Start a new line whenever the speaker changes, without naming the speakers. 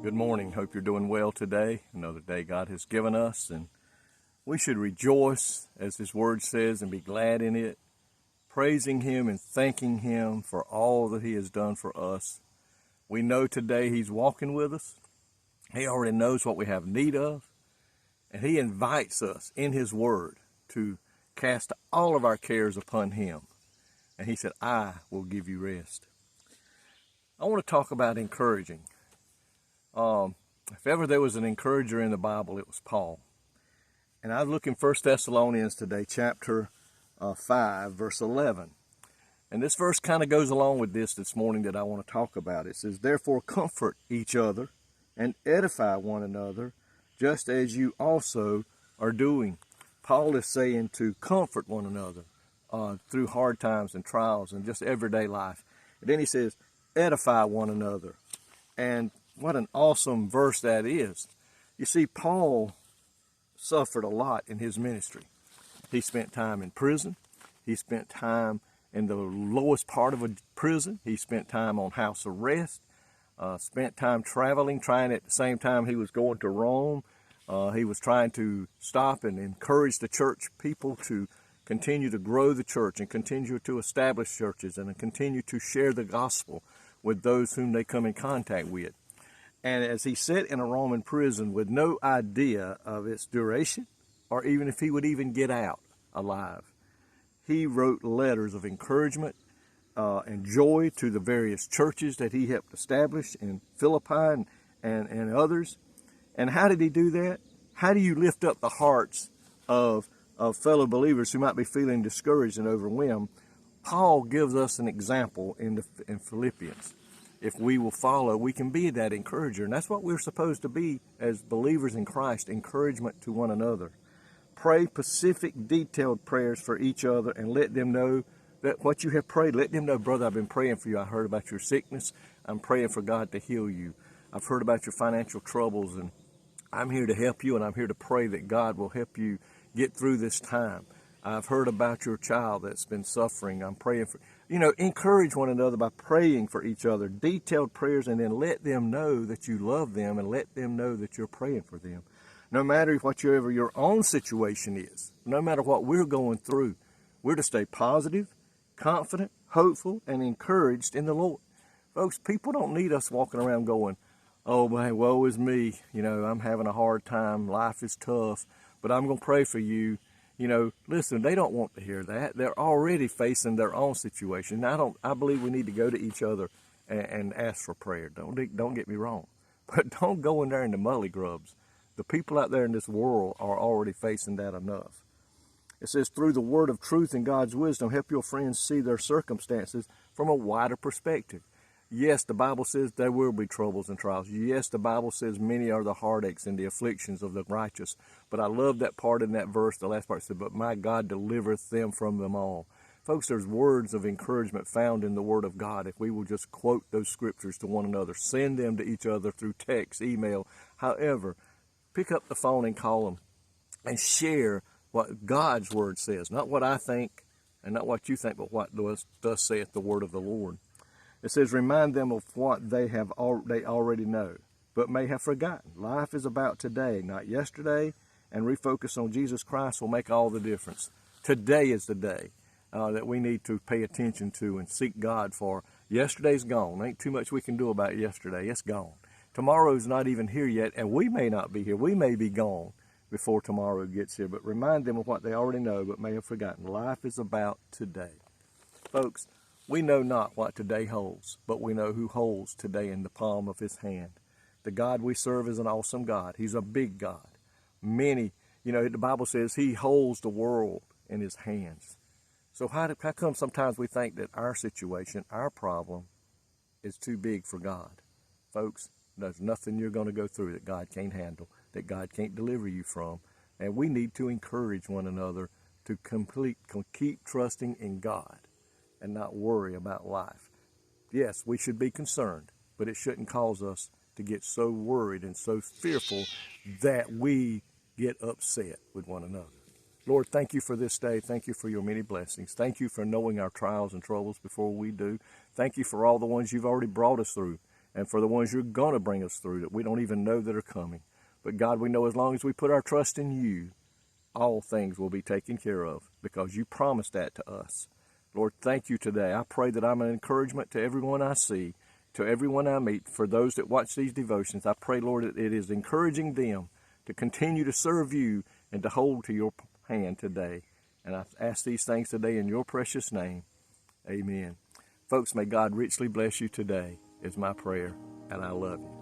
Good morning. Hope you're doing well today. Another day God has given us, and we should rejoice, as His Word says, and be glad in it, praising Him and thanking Him for all that He has done for us. We know today He's walking with us. He already knows what we have need of, and He invites us in His Word to cast all of our cares upon Him. And He said, I will give you rest. I want to talk about encouraging. If ever there was an encourager in the Bible, it was Paul. And I was looking 1 Thessalonians today, chapter 5, verse 11. And this verse kind of goes along with this morning that I want to talk about. It says, therefore comfort each other and edify one another, just as you also are doing. Paul is saying to comfort one another through hard times and trials and just everyday life. And then he says, edify one another. And what an awesome verse that is. You see, Paul suffered a lot in his ministry. He spent time in prison. He spent time in the lowest part of a prison. He spent time on house arrest. Spent time traveling, trying at the same time he was going to Rome. He was trying to stop and encourage the church people to continue to grow the church and continue to establish churches and continue to share the gospel with those whom they come in contact with. And as he sat in a Roman prison with no idea of its duration, or even if he would even get out alive, he wrote letters of encouragement and joy to the various churches that he helped establish in Philippi and others. And how did he do that? How do you lift up the hearts of fellow believers who might be feeling discouraged and overwhelmed? Paul gives us an example in Philippians. If we will follow, we can be that encourager. And that's what we're supposed to be as believers in Christ, encouragement to one another. Pray specific, detailed prayers for each other and let them know that what you have prayed. Let them know, brother, I've been praying for you. I heard about your sickness. I'm praying for God to heal you. I've heard about your financial troubles, and I'm here to help you, and I'm here to pray that God will help you get through this time. I've heard about your child that's been suffering. I'm praying for encourage one another by praying for each other, detailed prayers, and then let them know that you love them and let them know that you're praying for them. No matter whatever your own situation is, no matter what we're going through, we're to stay positive, confident, hopeful, and encouraged in the Lord. Folks, people don't need us walking around going, oh man, woe is me. I'm having a hard time. Life is tough, but I'm going to pray for you. Listen, they don't want to hear that. They're already facing their own situation. I believe we need to go to each other and ask for prayer. Don't get me wrong, but don't go in there in the mully grubs. The people out there in this world are already facing that enough. It says, through the word of truth and God's wisdom, help your friends see their circumstances from a wider perspective. Yes, the Bible says there will be troubles and trials. Yes, the Bible says many are the heartaches and the afflictions of the righteous. But I love that part in that verse, the last part said, but my God delivereth them from them all. Folks, there's words of encouragement found in the Word of God. If we will just quote those scriptures to one another, send them to each other through text, email, however, pick up the phone and call them and share what God's Word says. Not what I think and not what you think, but what thus saith the Word of the Lord. It says, remind them of what they already know, but may have forgotten. Life is about today, not yesterday, and refocus on Jesus Christ will make all the difference. Today is the day that we need to pay attention to and seek God for. Yesterday's gone. Ain't too much we can do about yesterday. It's gone. Tomorrow's not even here yet, and we may not be here. We may be gone before tomorrow gets here, but remind them of what they already know, but may have forgotten. Life is about today. Folks, we know not what today holds, but we know who holds today in the palm of His hand. The God we serve is an awesome God. He's a big God. The Bible says He holds the world in His hands. So how come sometimes we think that our situation, our problem, is too big for God? Folks, there's nothing you're going to go through that God can't handle, that God can't deliver you from. And we need to encourage one another to keep trusting in God and not worry about life. Yes, we should be concerned, but it shouldn't cause us to get so worried and so fearful that we get upset with one another. Lord, thank you for this day. Thank you for your many blessings. Thank you for knowing our trials and troubles before we do. Thank you for all the ones you've already brought us through. and for the ones you're going to bring us through that we don't even know that are coming. But God, we know as long as we put our trust in you, all things will be taken care of because you promised that to us. Lord, thank you today. I pray that I'm an encouragement to everyone I see, to everyone I meet, for those that watch these devotions. I pray, Lord, that it is encouraging them to continue to serve you and to hold to your hand today. And I ask these things today in your precious name. Amen. Folks, may God richly bless you today is my prayer, and I love you.